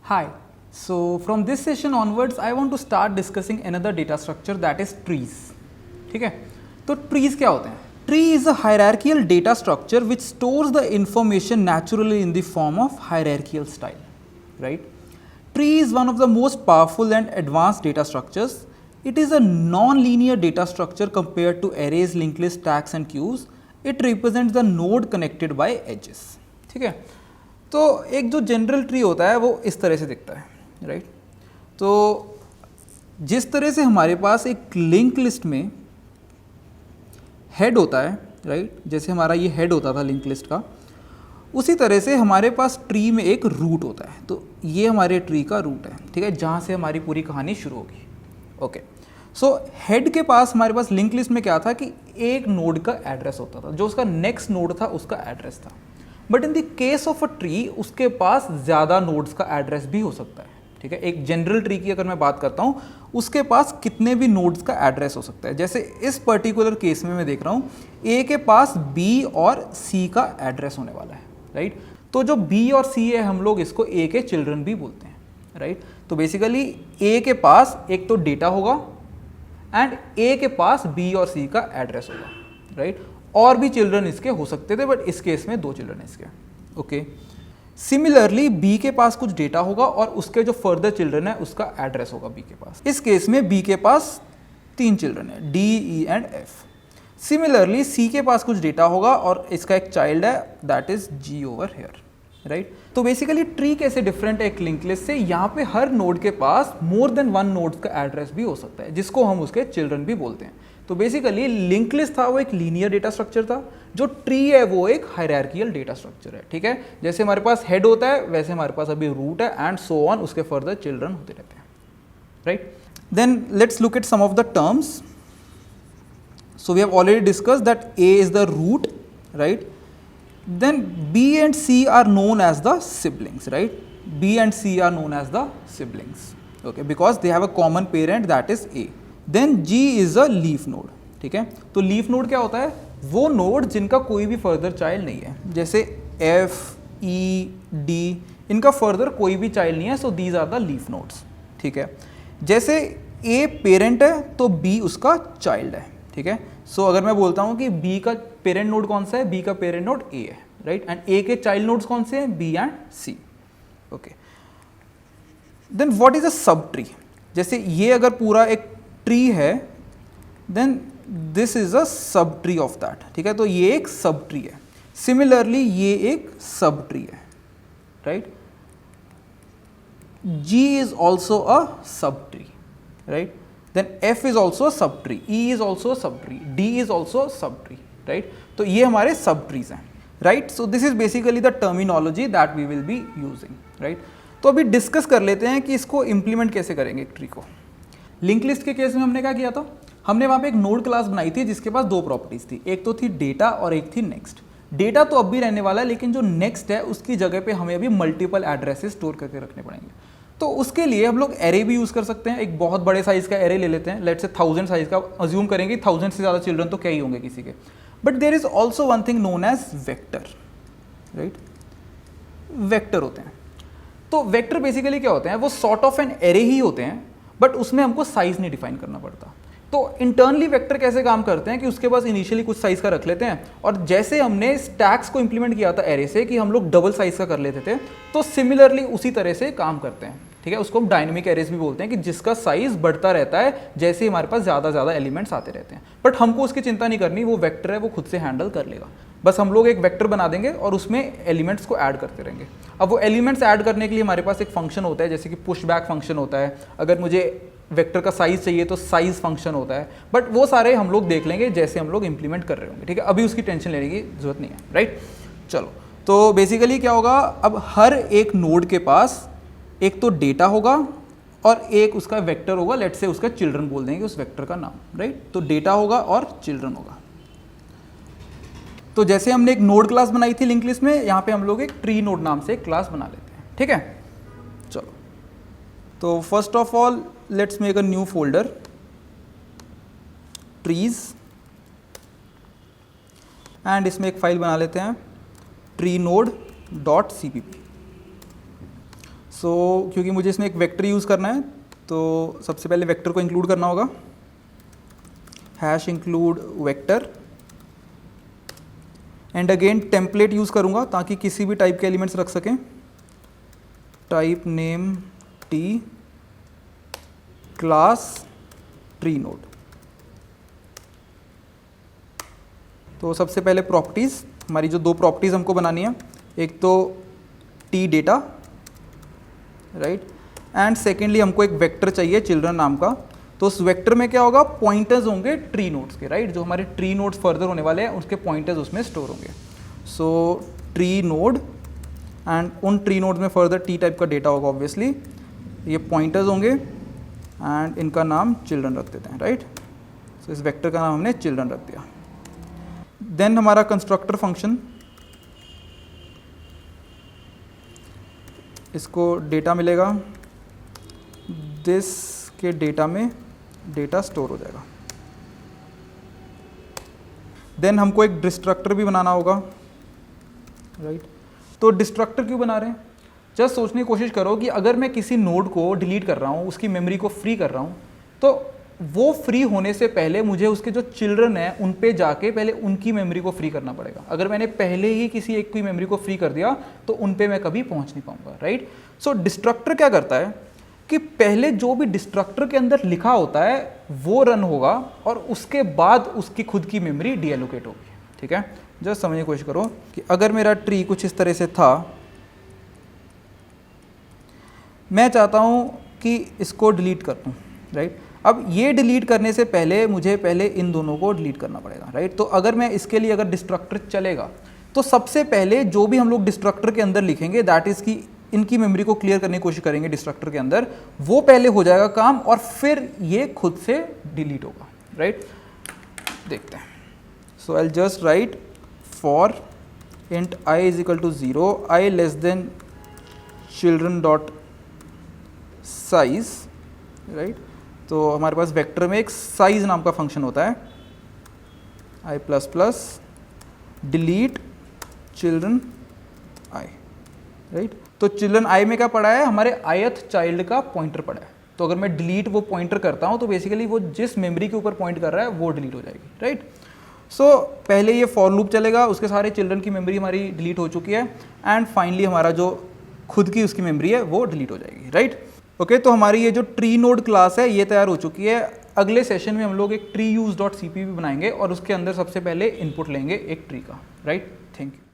Hi. So from this session onwards, I want to start discussing another data structure that is trees. ठीक है, तो trees क्या होते हैं? Tree is a hierarchical data structure which stores the information naturally in the form of hierarchical style, right? Tree is one of the most powerful and advanced data structures. It is a non-linear data structure compared to arrays, linked lists, stacks and queues. It represents the node connected by edges. ठीक है, तो एक जो general tree होता है वो इस तरह से दिखता है, राइट? तो जिस तरह से हमारे पास एक लिंक लिस्ट में हेड होता है, राइट, जैसे हमारा ये हेड होता था लिंक लिस्ट का, उसी तरह से हमारे पास ट्री में एक रूट होता है. तो ये हमारे ट्री का रूट है, ठीक है, जहाँ से हमारी पूरी कहानी शुरू होगी. ओके, सो हेड के पास हमारे पास लिंक लिस्ट में क्या था कि एक नोड का एड्रेस होता था, जो उसका नेक्स्ट नोड था उसका एड्रेस था. But in the case of a tree उसके पास ज़्यादा नोड्स का एड्रेस भी हो सकता है. ठीक है, एक जनरल ट्री की अगर मैं बात करता हूँ, उसके पास कितने भी नोड्स का एड्रेस हो सकता है. जैसे इस पर्टिकुलर केस में मैं देख रहा हूँ ए के पास बी और सी का एड्रेस होने वाला है, राइट? तो जो बी और सी है हम लोग इसको ए के चिल्ड्रन भी बोलते हैं, राइट? तो बेसिकली ए के पास एक तो डेटा होगा एंड ए के पास बी और सी का एड्रेस होगा, राइट? और भी चिल्ड्रन इसके हो सकते थे, बट इस केस में दो चिल्ड्रन इसके. ओके, सिमिलरली बी के पास कुछ डेटा होगा और उसके जो फर्दर चिल्ड्रन है उसका एड्रेस होगा बी के पास. इस केस में बी के पास 3 चिल्ड्रन है, D, E and F. Similarly C के पास कुछ डेटा होगा और इसका एक चाइल्ड है, that is G over here, right? तो बेसिकली ट्री कैसे डिफरेंट है एक लिंक लिस्ट से, यहाँ पे हर नोड के पास मोर देन 1 नोड का एड्रेस भी हो सकता है, जिसको हम उसके चिल्ड्रन भी बोलते हैं. तो बेसिकली लिंक लिस्ट था वो एक लीनियर डेटा स्ट्रक्चर था, जो ट्री है वो एक हायरार्किकल डेटा स्ट्रक्चर है. ठीक है, जैसे हमारे पास हेड होता है वैसे हमारे पास अभी रूट है एंड सो ऑन, उसके फर्दर चिल्ड्रन होते रहते हैं, right? Then let's look at some of the terms. So we have already discussed that A is the root, right? Then B and C are known as the siblings, right? B and C are known as the siblings, okay, because they have a common parent that is A. Then G is a leaf node. ठीक है, तो leaf node क्या होता है? वो node जिनका कोई भी फर्दर चाइल्ड नहीं है, जैसे F, E, D, इनका फर्दर कोई भी चाइल्ड नहीं है, so these are the leaf nodes. ठीक है, जैसे A पेरेंट है तो B उसका चाइल्ड है. ठीक है, सो अगर मैं बोलता हूँ कि B का पेरेंट नोड कौन सा है, B का पेरेंट नोड A है, राइट? एंड A के चाइल्ड नोड्स कौन से हैं, B and C. Okay, then what is a subtree? जैसे ये अगर पूरा एक ट्री है, then this is a sub tree of that. ठीक है, तो ये एक सब ट्री है. सिमिलरली ये एक सब ट्री है, right? G is also a subtree, right? Then F is also a subtree, E is also a subtree, D is also a subtree, right? तो ये हमारे subtrees हैं, right? So this is basically the terminology that we will be using, right? तो अभी discuss कर लेते हैं कि इसको इम्प्लीमेंट कैसे करेंगे एक ट्री को. लिंक लिस्ट के केस में हमने क्या किया था, हमने वहाँ पे एक नोड क्लास बनाई थी जिसके पास 2 प्रॉपर्टीज थी, एक तो थी डेटा और एक थी नेक्स्ट. डेटा तो अब भी रहने वाला है, लेकिन जो नेक्स्ट है उसकी जगह पे हमें अभी मल्टीपल एड्रेसेस स्टोर करके रखने पड़ेंगे. तो उसके लिए हम लोग एरे भी यूज़ कर सकते हैं. एक बहुत बड़े साइज़ का एरे ले लेते हैं, लेट्स से 1000 साइज़ का. अज्यूम करेंगे 1000 से ज़्यादा चिल्ड्रन तो क्या ही होंगे किसी के. But there is also one thing known as vector, right? Vector होते हैं. तो वेक्टर बेसिकली क्या होते हैं, वो सॉर्ट ऑफ एन एरे ही होते हैं, बट उसमें हमको साइज़ नहीं डिफाइन करना पड़ता. तो इंटरनली वेक्टर कैसे काम करते हैं कि उसके पास इनिशियली कुछ साइज़ का रख लेते हैं, और जैसे हमने स्टैक्स को इंप्लीमेंट किया था एरे से कि हम लोग डबल साइज़ का कर लेते थे, तो सिमिलरली उसी तरह से काम करते हैं. ठीक है, उसको हम डायनेमिक एरेज भी बोलते हैं कि जिसका साइज बढ़ता रहता है जैसे हमारे पास ज़्यादा एलिमेंट्स आते रहते हैं. बट हमको उसकी चिंता नहीं करनी, वो वेक्टर है वो खुद से हैंडल कर लेगा. बस हम लोग एक वेक्टर बना देंगे और उसमें एलिमेंट्स को ऐड करते रहेंगे. अब वो एलिमेंट्स ऐड करने के लिए हमारे पास एक फंक्शन होता है, जैसे कि पुश बैक फंक्शन होता है. अगर मुझे वेक्टर का साइज चाहिए तो साइज फंक्शन होता है. बट वो सारे हम लोग देख लेंगे जैसे हम लोग इंप्लीमेंट कर रहे होंगे. ठीक है, अभी उसकी टेंशन लेने की जरूरत नहीं है, राइट? चलो, तो बेसिकली क्या होगा, अब हर एक नोड के पास एक तो डेटा होगा और एक उसका वेक्टर होगा. लेट्स से उसका चिल्ड्रन बोल देंगे उस वेक्टर का नाम, राइट? तो डेटा होगा और चिल्ड्रन होगा. तो जैसे हमने एक नोड क्लास बनाई थी लिंक लिस्ट में, यहाँ पे हम लोग एक ट्री नोड नाम से एक क्लास बना लेते हैं. ठीक है, चलो, तो first of all let's make a new folder, trees, and इसमें एक फाइल बना लेते हैं, tree node.cpp. क्योंकि मुझे इसमें एक वेक्टर यूज़ करना है तो सबसे पहले वेक्टर को इंक्लूड करना होगा, hash include vector, and again template use करूँगा ताकि किसी भी टाइप के एलिमेंट्स रख सकें, type name T class tree node. तो सबसे पहले प्रॉपर्टीज़, हमारी जो दो प्रॉपर्टीज़ हमको बनानी है, एक तो T data, right, and secondly हमको एक वेक्टर चाहिए चिल्ड्रन नाम का। तो उस वेक्टर में क्या होगा, पॉइंटर्स होंगे ट्री नोड्स के, राइट, जो हमारे ट्री नोड्स फर्दर होने वाले हैं उसके पॉइंटर्स उसमें स्टोर होंगे। सो ट्री नोड, एंड उन ट्री नोड्स में फर्दर टी टाइप का डेटा होगा ऑब्वियसली, ये पॉइंटर्स होंगे एंड इनका नाम चिल्ड्रन रख देते हैं, राइट। सो इस वेक्टर का नाम हमने चिल्ड्रन रख दिया। देन हमारा कंस्ट्रक्टर फंक्शन, इसको डेटा मिलेगा, दिस के डेटा में डेटा स्टोर हो जाएगा। देन हमको एक डिस्ट्रक्टर भी बनाना होगा, राइट। तो डिस्ट्रक्टर क्यों बना रहे हैं, जस्ट सोचने की कोशिश करो कि अगर मैं किसी नोड को डिलीट कर रहा हूँ, उसकी मेमोरी को फ्री कर रहा हूँ, तो वो फ्री होने से पहले मुझे उसके जो चिल्ड्रन हैं उन पे जाके पहले उनकी मेमोरी को फ्री करना पड़ेगा। अगर मैंने पहले ही किसी एक की मेमोरी को फ्री कर दिया तो उन पे मैं कभी पहुंच नहीं पाऊंगा, राइट। सो डिस्ट्रक्टर क्या करता है कि पहले जो भी डिस्ट्रक्टर के अंदर लिखा होता है वो रन होगा और उसके बाद उसकी खुद की मेमोरी डीएलोकेट होगी, ठीक है। जस्ट समझने की कोशिश करो कि अगर मेरा ट्री कुछ इस तरह से था, मैं चाहता हूं कि इसको डिलीट कर दूं, राइट। अब ये डिलीट करने से पहले मुझे पहले इन दोनों को डिलीट करना पड़ेगा, राइट। तो अगर मैं इसके लिए अगर डिस्ट्रक्टर चलेगा तो सबसे पहले जो भी हम लोग डिस्ट्रक्टर के अंदर लिखेंगे दैट इज़ कि इनकी मेमोरी को क्लियर करने की कोशिश करेंगे डिस्ट्रक्टर के अंदर, वो पहले हो जाएगा काम और फिर ये खुद से डिलीट होगा, राइट। देखते हैं। So I will just write for int I is equal to 0, I less than children dot size, right. तो हमारे पास वेक्टर में एक साइज नाम का फंक्शन होता है, I plus plus delete children I, right. तो चिल्ड्रन आई में क्या पड़ा है, हमारे ith चाइल्ड का पॉइंटर पड़ा है। तो अगर मैं डिलीट वो पॉइंटर करता हूँ तो बेसिकली वो जिस मेमोरी के ऊपर पॉइंट कर रहा है वो डिलीट हो जाएगी, राइट। सो पहले ये फॉर लूप चलेगा, उसके सारे चिल्ड्रन की मेमोरी हमारी डिलीट हो चुकी है एंड फाइनली हमारा जो खुद की उसकी मेमोरी है वो डिलीट हो जाएगी, राइट। ओके, तो हमारी ये जो ट्री नोड क्लास है ये तैयार हो चुकी है। अगले सेशन में हम लोग एक ट्री यूज डॉट सीपीपी बनाएंगे और उसके अंदर सबसे पहले इनपुट लेंगे एक ट्री का, राइट। Thank you.